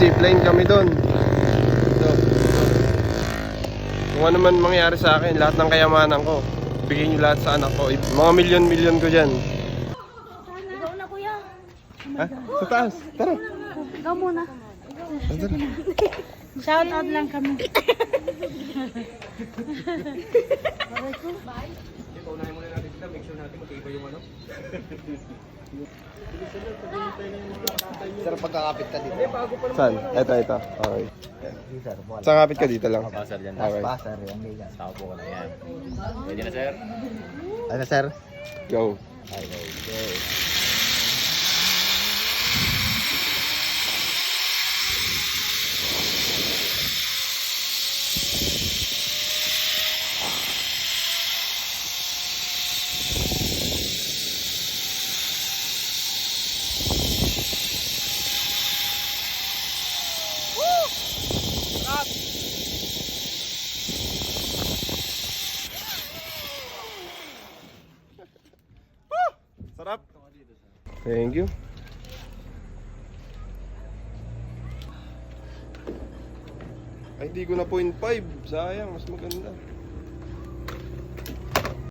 zipline kami doon. So, kung ano man mangyari sa akin, lahat ng kayamanan ko, bigyan nyo lahat sa anak ko. Mga milyon-milyon ko dyan. Ikaw na, kuya. Ha? Sa taas, tara. Ikaw muna. Tara. Shout out lang kami. Paunahin muna natin sila, make sure natin matibay yung ano. Sir, pagkakapit ka dito. Saan? Ito. Okay. Sir, Saan kapit ka dito lang? Pasar dyan. Okay. Pasar, yan ganyan. Tapo ko na yan. Pwede na sir? Ano, sir? Go. Ay, go. Sarap. Thank you. Ay, di ko na 0.5. Sayang, mas maganda.